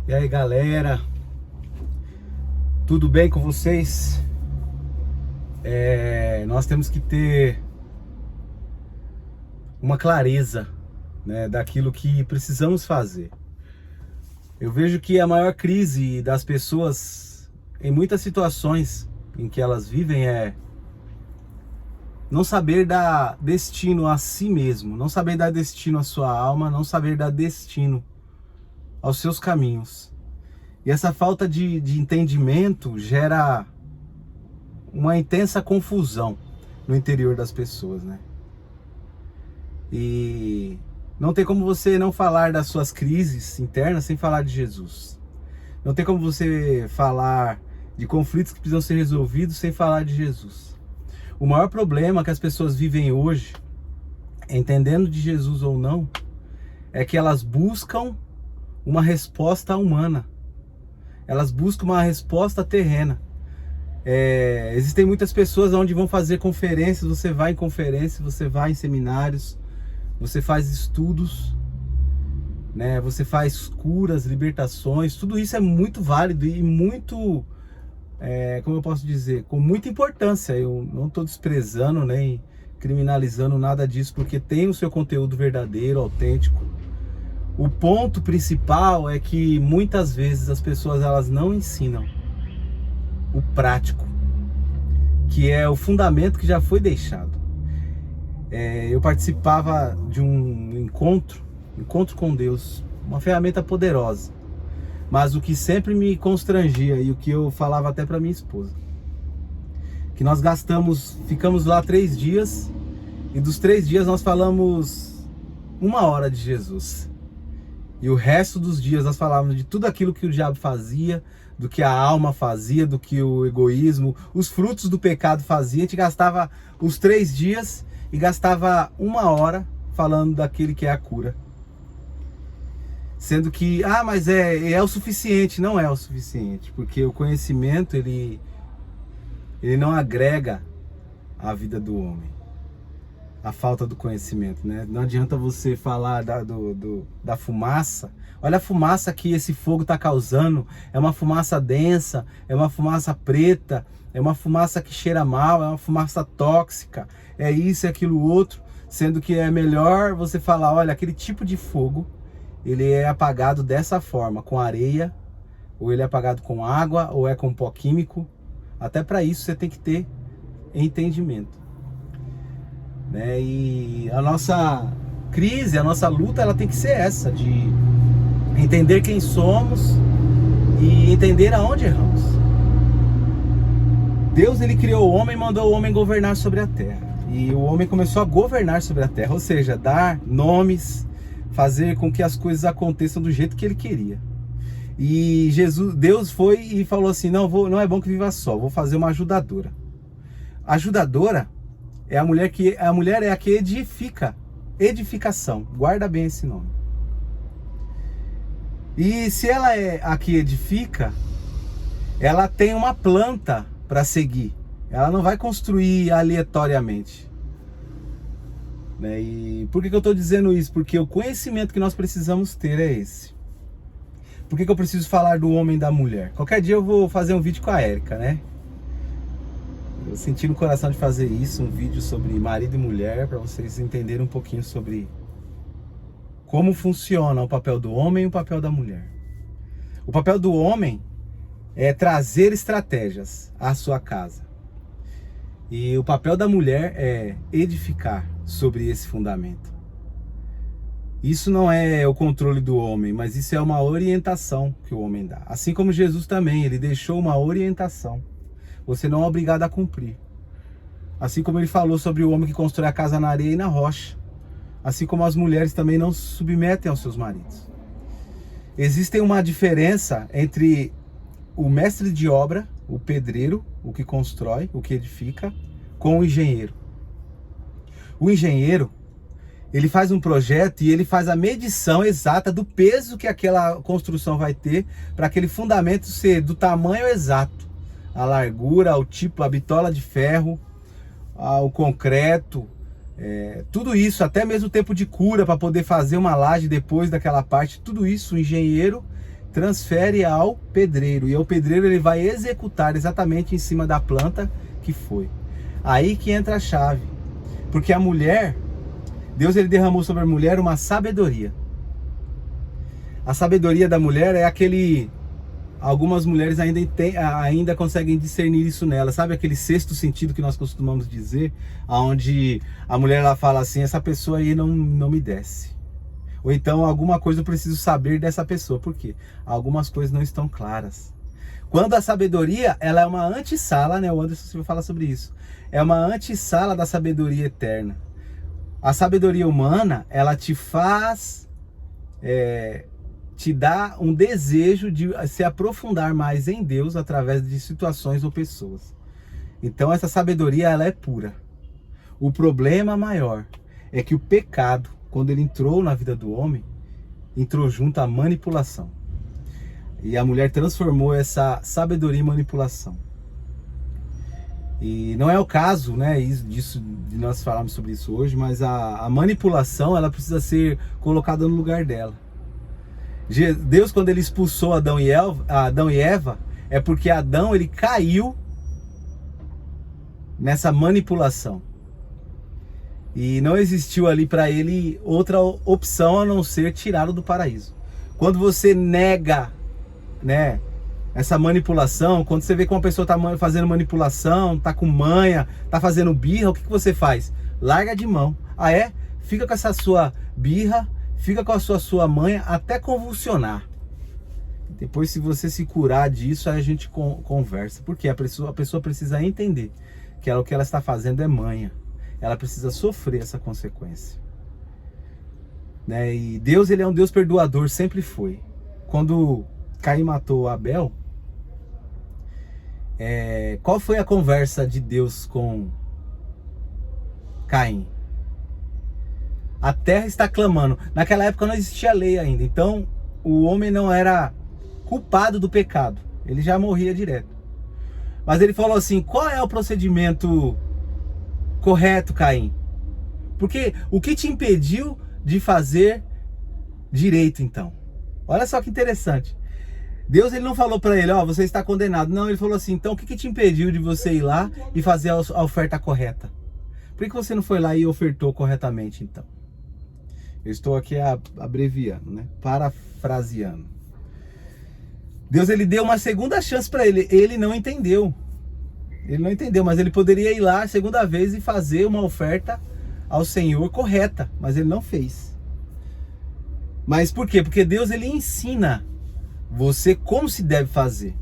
E aí, galera, tudo bem com vocês? Nós temos que ter uma clareza, né, daquilo que precisamos fazer. Eu vejo que a maior crise das pessoas, em muitas situações em que elas vivem, é não saber dar destino a si mesmo, não saber dar destino à sua alma, não saber dar destino aos seus caminhos. E essa falta de entendimento gera uma intensa confusão no interior das pessoas, né? E não tem como você não falar das suas crises internas sem falar de Jesus. Não tem como você falar de conflitos que precisam ser resolvidos sem falar de Jesus. O maior problema que as pessoas vivem hoje, entendendo de Jesus ou não, é que elas buscam uma resposta humana. Elas buscam uma resposta terrena. Existem muitas pessoas onde vão fazer conferências, você vai em conferências, você vai em seminários, você faz estudos, né? Você faz curas, libertações, tudo isso é muito válido e muito, como eu posso dizer, com muita importância. Eu não estou desprezando nem criminalizando nada disso, porque tem o seu conteúdo verdadeiro, autêntico. O ponto principal é que muitas vezes as pessoas elas não ensinam o prático, que é o fundamento que já foi deixado. Eu participava de um encontro com Deus, uma ferramenta poderosa, mas o que sempre me constrangia e o que eu falava até para minha esposa, que nós ficamos lá 3 dias e dos 3 dias nós falamos 1 hora de Jesus. E o resto dos dias nós falávamos de tudo aquilo que o diabo fazia, do que a alma fazia, do que o egoísmo, os frutos do pecado fazia. A gente gastava os 3 dias e gastava 1 hora falando daquele que é a cura. Sendo que, mas é o suficiente. Não é o suficiente, porque o conhecimento, ele não agrega à vida do homem. A falta do conhecimento, né? Não adianta você falar da fumaça. Olha a fumaça que esse fogo está causando. É uma fumaça densa, é uma fumaça preta, é uma fumaça que cheira mal, é uma fumaça tóxica, é isso, é aquilo outro. Sendo que é melhor você falar, olha, aquele tipo de fogo, ele é apagado dessa forma, com areia, ou ele é apagado com água, ou é com pó químico. Até para isso você tem que ter entendimento. Né? E a nossa crise, a nossa luta, ela tem que ser essa, de entender quem somos e entender aonde erramos. Deus, ele criou o homem e mandou o homem governar sobre a terra. E o homem começou a governar sobre a terra, ou seja, dar nomes, fazer com que as coisas aconteçam do jeito que ele queria. E Deus foi e falou assim, não é bom que viva só, vou fazer uma ajudadora. Ajudadora a mulher é a que edifica. Edificação. Guarda bem esse nome. E se ela é a que edifica, ela tem uma planta para seguir. Ela não vai construir aleatoriamente. Né? E por que eu estou dizendo isso? Porque o conhecimento que nós precisamos ter é esse. Por que eu preciso falar do homem e da mulher? Qualquer dia eu vou fazer um vídeo com a Érica, né? Eu senti no coração de fazer isso, um vídeo sobre marido e mulher, para vocês entenderem um pouquinho sobre como funciona o papel do homem e o papel da mulher. O papel do homem é trazer estratégias à sua casa. E o papel da mulher é edificar sobre esse fundamento. Isso não é o controle do homem, mas isso é uma orientação que o homem dá. Assim como Jesus também, ele deixou uma orientação. Você não é obrigado a cumprir. Assim como ele falou sobre o homem que constrói a casa na areia e na rocha. Assim como as mulheres também não se submetem aos seus maridos. Existe uma diferença entre o mestre de obra, o pedreiro, o que constrói, o que edifica, com o engenheiro. O engenheiro, ele faz um projeto e ele faz a medição exata do peso que aquela construção vai ter para aquele fundamento ser do tamanho exato. A largura, o tipo, a bitola de ferro, o concreto, tudo isso, até mesmo o tempo de cura para poder fazer uma laje depois daquela parte, tudo isso o engenheiro transfere ao pedreiro, e o pedreiro ele vai executar exatamente em cima da planta que foi. Aí que entra a chave, porque a mulher, Deus ele derramou sobre a mulher uma sabedoria. A sabedoria da mulher é aquele, algumas mulheres ainda conseguem discernir isso nela, sabe aquele sexto sentido que nós costumamos dizer, aonde a mulher ela fala assim, essa pessoa aí não me desce. Ou então alguma coisa eu preciso saber dessa pessoa. Por quê? Algumas coisas não estão claras. Quando a sabedoria, ela é uma antessala, né? O Anderson vai falar sobre isso. É uma antessala da sabedoria eterna. A sabedoria humana, ela te faz, te dá um desejo de se aprofundar mais em Deus através de situações ou pessoas. Então essa sabedoria, ela é pura. O problema maior é que o pecado, quando ele entrou na vida do homem, entrou junto à manipulação. E a mulher transformou essa sabedoria em manipulação. E não é o caso, né, disso, de nós falarmos sobre isso hoje, mas a manipulação, ela precisa ser colocada no lugar dela. Deus, quando ele expulsou Adão e Eva, é porque Adão ele caiu nessa manipulação. E não existiu ali para ele outra opção a não ser tirá-lo do paraíso. Quando você nega, né, essa manipulação, quando você vê que uma pessoa está fazendo manipulação, está com manha, está fazendo birra, o que você faz? Larga de mão. Ah é? Fica com essa sua birra, fica com a sua manha até convulsionar. Depois, se você se curar disso, aí a gente conversa. Porque a pessoa precisa entender que o que ela está fazendo é manha. Ela precisa sofrer essa consequência, né? E Deus, ele é um Deus perdoador, sempre foi. Quando Caim matou Abel, qual foi a conversa de Deus com Caim? A terra está clamando. Naquela época não existia lei ainda, então o homem não era culpado do pecado, ele já morria direto. Mas ele falou assim, qual é o procedimento correto, Caim? Porque o que te impediu de fazer direito, então? Olha só que interessante. Deus, ele não falou para ele, ó, você está condenado. Não, ele falou assim, então o que te impediu de você ir lá e fazer a oferta correta? Por que você não foi lá e ofertou corretamente, então? Eu estou aqui abreviando, né? Parafraseando. Deus, ele deu uma segunda chance para ele. Ele não entendeu. Ele não entendeu, mas ele poderia ir lá a segunda vez e fazer uma oferta ao Senhor correta, mas ele não fez. Mas por quê? Porque Deus, ele ensina você como se deve fazer.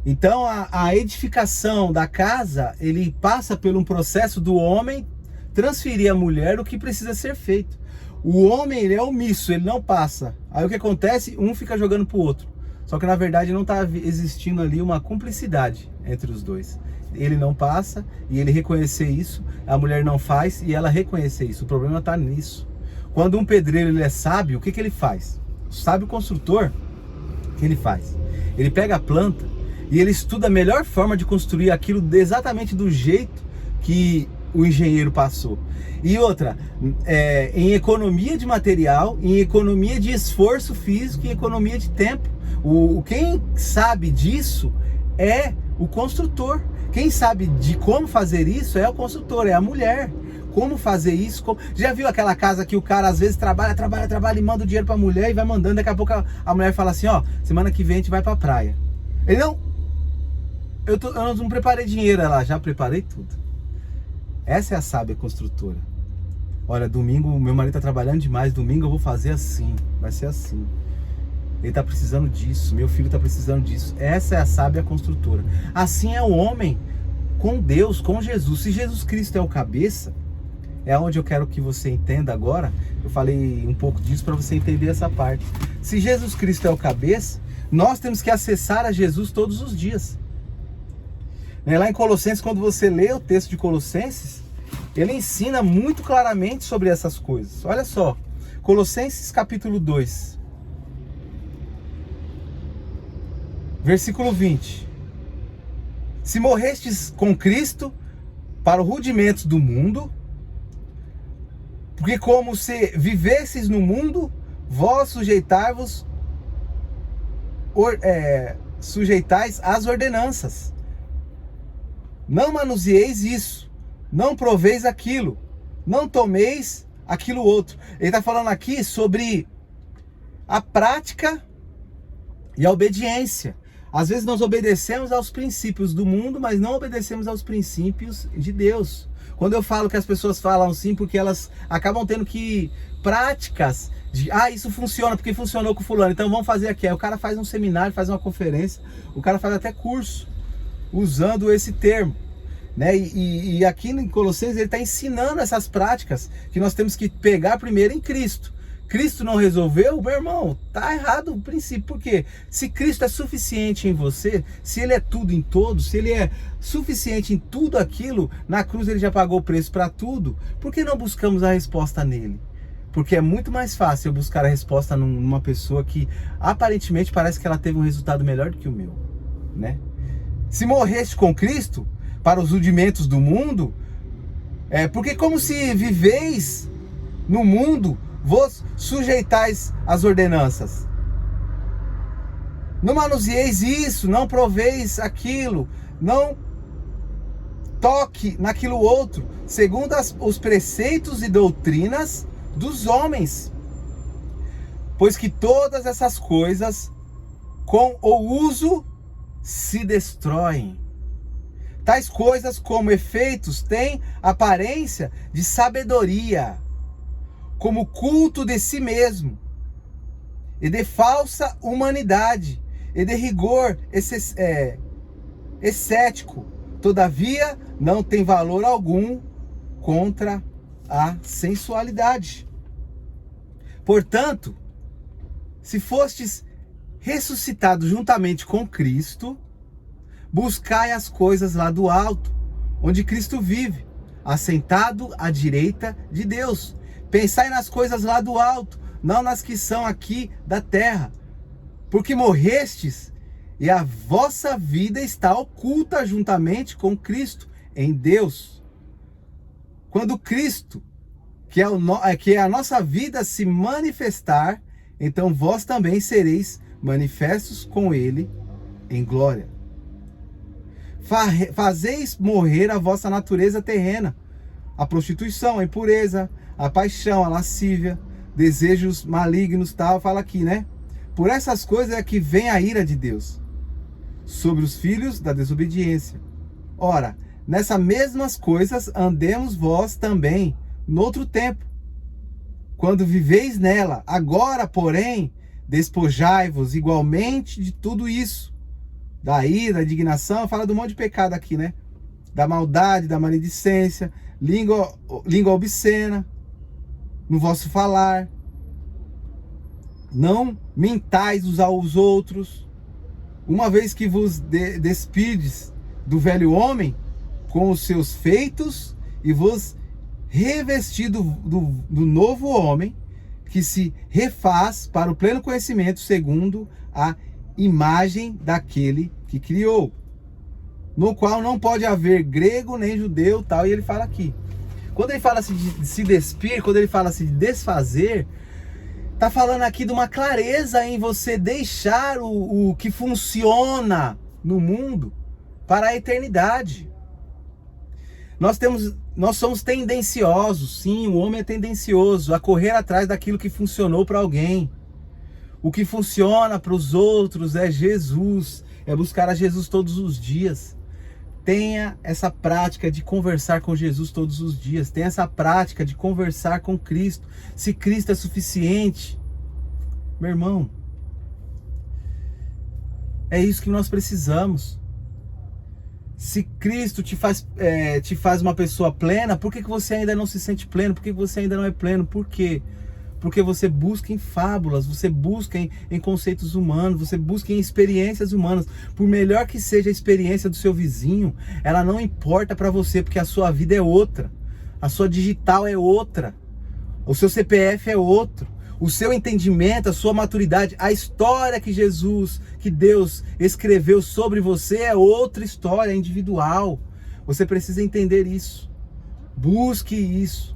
Então a edificação da casa, ele passa por um processo do homem transferir à mulher o que precisa ser feito. O homem, ele é omisso, ele não passa. Aí o que acontece? Um fica jogando pro outro. Só que na verdade não está existindo ali uma cumplicidade entre os dois. Ele não passa e ele reconhecer isso, a mulher não faz e ela reconhecer isso. O problema está nisso. Quando um pedreiro ele é sábio, o que ele faz? O sábio construtor, o que ele faz? Ele pega a planta e ele estuda a melhor forma de construir aquilo exatamente do jeito que o engenheiro passou. E outra, em economia de material, em economia de esforço físico e economia de tempo. Quem sabe disso é o construtor. Quem sabe de como fazer isso é o construtor, é a mulher. Como fazer isso? Já viu aquela casa que o cara às vezes trabalha e manda o dinheiro pra mulher e vai mandando, daqui a pouco a mulher fala assim, ó, semana que vem a gente vai pra praia. Ele não, eu não preparei dinheiro, ela já preparei tudo. Essa é a sábia construtora. Olha, domingo meu marido tá trabalhando demais, domingo eu vou fazer assim, vai ser assim. Ele está precisando disso, meu filho está precisando disso. Essa é a sábia construtora. Assim é o homem com Deus, com Jesus. Se Jesus Cristo é o cabeça, é onde eu quero que você entenda agora. Eu falei um pouco disso para você entender essa parte. Se Jesus Cristo é o cabeça, nós temos que acessar a Jesus todos os dias. Lá em Colossenses, quando você lê o texto de Colossenses, ele ensina muito claramente sobre essas coisas. Olha só, Colossenses capítulo 2. Versículo 20. Se morrestes com Cristo para os rudimentos do mundo, porque como se vivesseis no mundo, vós sujeitai-vos sujeitais às ordenanças. Não manuseeis isso, não proveis aquilo, não tomeis aquilo outro. Ele está falando aqui sobre a prática e a obediência. Às vezes nós obedecemos aos princípios do mundo, mas não obedecemos aos princípios de Deus. Quando eu falo que as pessoas falam sim, porque elas acabam tendo que práticas de, isso funciona, porque funcionou com fulano, então vamos fazer aqui. Aí o cara faz um seminário, faz uma conferência, o cara faz até curso, usando esse termo, né? E aqui em Colossenses ele está ensinando essas práticas, que nós temos que pegar primeiro em Cristo. Cristo não resolveu, meu irmão, tá errado o princípio. Por quê? Se Cristo é suficiente em você, se Ele é tudo em todos, se Ele é suficiente em tudo aquilo, na cruz Ele já pagou o preço para tudo, por que não buscamos a resposta nele? Porque é muito mais fácil eu buscar a resposta numa pessoa que aparentemente parece que ela teve um resultado melhor do que o meu, né? Se morreste com Cristo para os rudimentos do mundo, porque como se viveis no mundo, vos sujeitais às ordenanças. Não manuseeis isso, não proveis aquilo, não toque naquilo outro, segundo os preceitos e doutrinas dos homens. Pois que todas essas coisas, com o uso, se destroem. Tais coisas como efeitos têm aparência de sabedoria, como culto de si mesmo, e de falsa humanidade, e de rigor ascético. Todavia, não tem valor algum contra a sensualidade. Portanto, se fostes ressuscitados juntamente com Cristo, buscai as coisas lá do alto, onde Cristo vive, assentado à direita de Deus. Pensai nas coisas lá do alto, não nas que são aqui da terra. Porque morrestes, e a vossa vida está oculta juntamente com Cristo em Deus. Quando Cristo, que é a nossa vida, se manifestar, então vós também sereis manifestos com Ele em glória. Fazeis morrer a vossa natureza terrena, a prostituição, a impureza, a paixão, a lascívia, desejos malignos, tal, fala aqui, né? Por essas coisas é que vem a ira de Deus sobre os filhos da desobediência. Ora, nessas mesmas coisas andemos vós também, noutro tempo, quando viveis nela. Agora, porém, despojai-vos igualmente de tudo isso, da ira, da indignação, fala do monte de pecado aqui, né? Da maldade, da maledicência, língua obscena no vosso falar. Não mentais uns aos outros, uma vez que vos despides do velho homem com os seus feitos e vos revestido do novo homem, que se refaz para o pleno conhecimento segundo a imagem daquele que criou, no qual não pode haver grego nem judeu, tal. E ele fala aqui, quando ele fala assim de se despir, quando ele fala assim de desfazer, tá falando aqui de uma clareza em você deixar o que funciona no mundo para a eternidade. Nós somos tendenciosos, sim, o homem é tendencioso a correr atrás daquilo que funcionou para alguém. O que funciona para os outros é Jesus, é buscar a Jesus todos os dias. Tenha essa prática de conversar com Jesus todos os dias. Tenha essa prática de conversar com Cristo. Se Cristo é suficiente, meu irmão, é isso que nós precisamos. Se Cristo te faz uma pessoa plena, por que você ainda não se sente pleno? Por que você ainda não é pleno? Por quê? Porque você busca em fábulas, você busca em conceitos humanos, você busca em experiências humanas. Por melhor que seja a experiência do seu vizinho, ela não importa para você, porque a sua vida é outra. A sua digital é outra. O seu CPF é outro. O seu entendimento, a sua maturidade, a história que Jesus, que Deus escreveu sobre você é outra história, individual. Você precisa entender isso. Busque isso.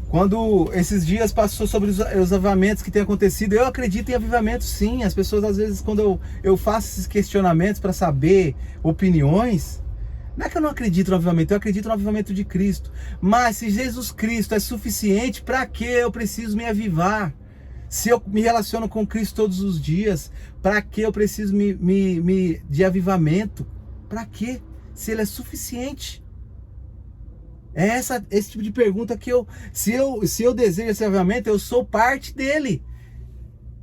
Quando esses dias passou sobre os avivamentos que tem acontecido, eu acredito em avivamento sim. As pessoas às vezes quando eu faço esses questionamentos para saber opiniões, não é que eu não acredito no avivamento, eu acredito no avivamento de Cristo. Mas se Jesus Cristo é suficiente, para que eu preciso me avivar? Se eu me relaciono com Cristo todos os dias, para que eu preciso de avivamento? Para que? Se Ele é suficiente. É esse tipo de pergunta que se eu desejo esse avivamento, eu sou parte dele.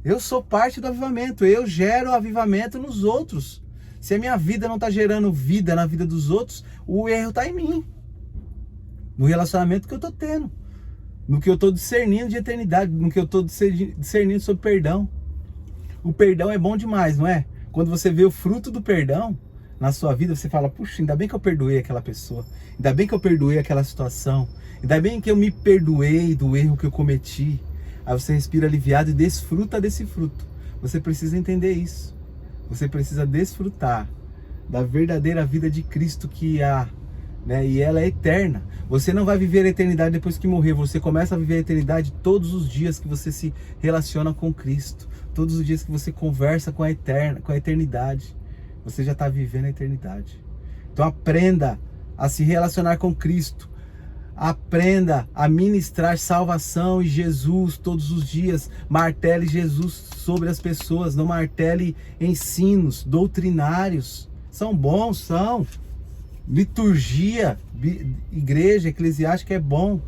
Eu sou parte do avivamento. Eu gero avivamento nos outros. Se a minha vida não está gerando vida na vida dos outros, o erro está em mim. No relacionamento que eu estou tendo. No que eu estou discernindo de eternidade. No que eu estou discernindo sobre perdão. O perdão é bom demais, não é? Quando você vê o fruto do perdão na sua vida, você fala, puxa, ainda bem que eu perdoei aquela pessoa. Ainda bem que eu perdoei aquela situação. Ainda bem que eu me perdoei do erro que eu cometi. Aí você respira aliviado e desfruta desse fruto. Você precisa entender isso. Você precisa desfrutar da verdadeira vida de Cristo que há, né? E ela é eterna. Você não vai viver a eternidade depois que morrer. Você começa a viver a eternidade todos os dias que você se relaciona com Cristo. Todos os dias que você conversa com a eternidade. Você já está vivendo a eternidade. Então aprenda a se relacionar com Cristo. Aprenda a ministrar salvação e Jesus todos os dias. Martele Jesus sobre as pessoas. Não martele ensinos doutrinários. São bons, são. Liturgia, igreja eclesiástica é bom.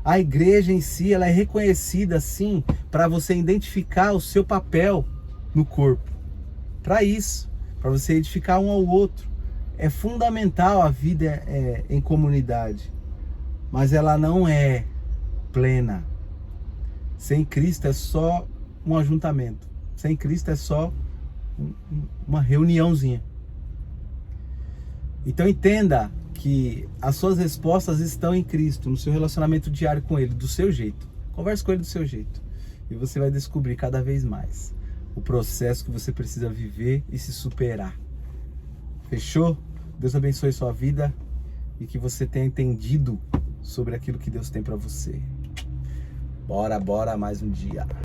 A igreja em si, ela é reconhecida assim para você identificar o seu papel no corpo. Para isso, para você edificar um ao outro. É fundamental a vida em comunidade. Mas ela não é plena. Sem Cristo é só um ajuntamento. Sem Cristo é só uma reuniãozinha. Então entenda que as suas respostas estão em Cristo, no seu relacionamento diário com Ele, do seu jeito. Converse com Ele do seu jeito. E você vai descobrir cada vez mais o processo que você precisa viver e se superar. Fechou? Deus abençoe sua vida e que você tenha entendido sobre aquilo que Deus tem para você. Bora mais um dia.